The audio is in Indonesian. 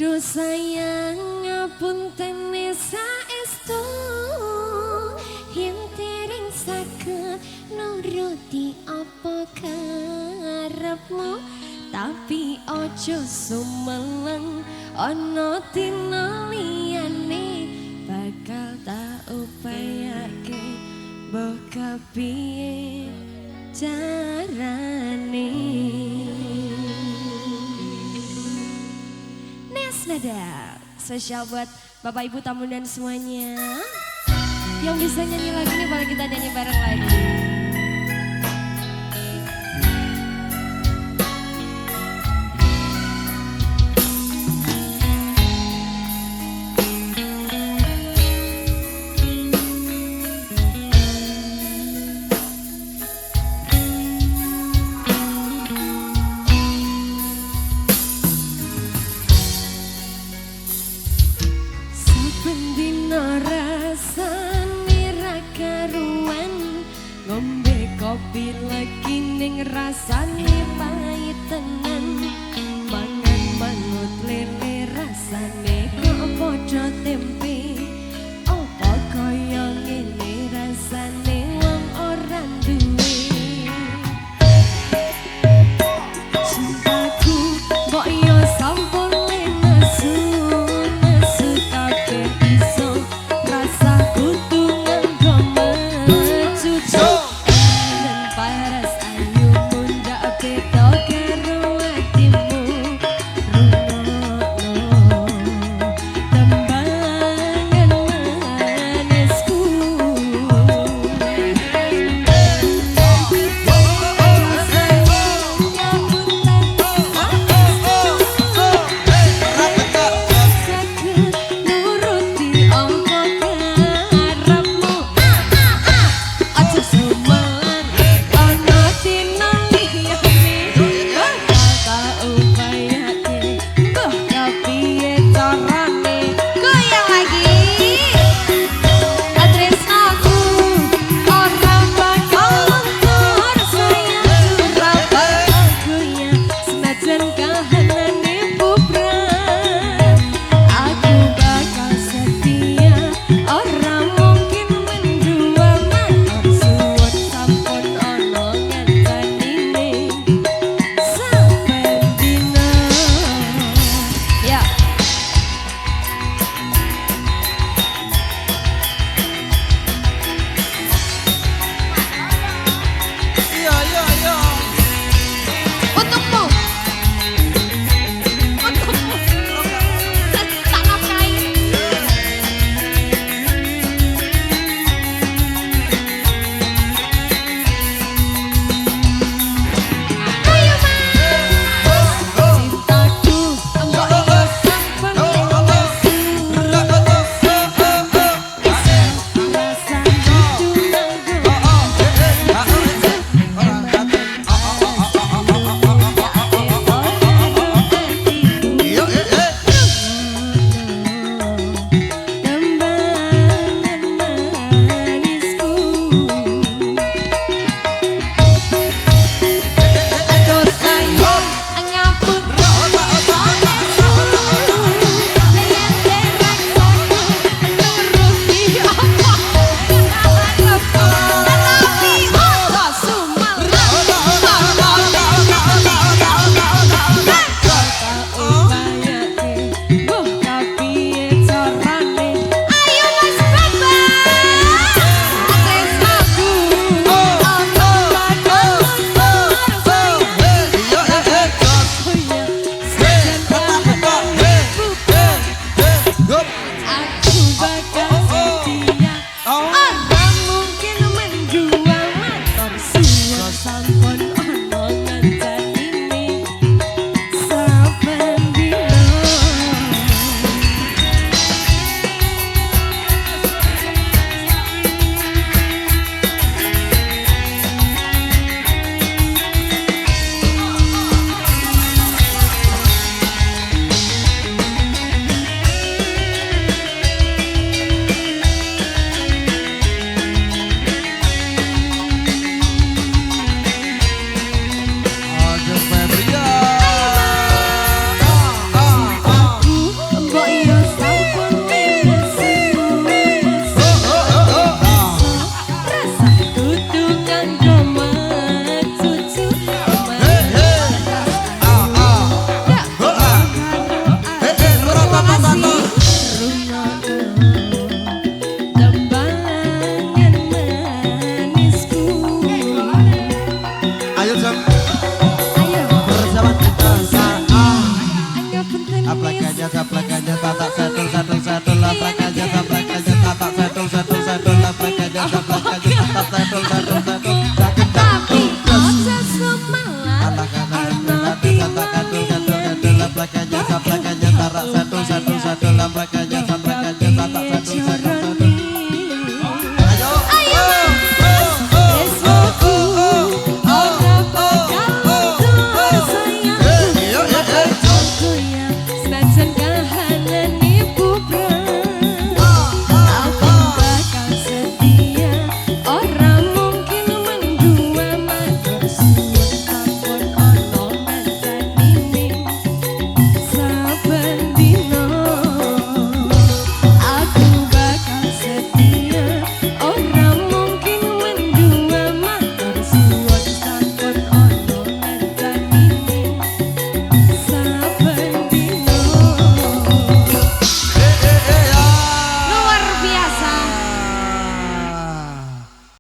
Do sayang ngapunten saestu yen dereng saged nuruti apa karepmu tapi ojo sumeleng ana dina liyane bakal tak upayake mbok kepiye carane. Nada spesial buat Bapak Ibu tamu dan semuanya yang bisa nyanyi lagu ini, boleh kita nyanyi bareng lagi. Ngombe kopi lagi ning rasane pahit tenan, mangan mangut lele rasane kok padha tempe, apa kaya ngene rasane wong ora duwe. Cintaku mbok yo sampun nesu nesu kabeh iso rasaku tungan gomecucu. Sampai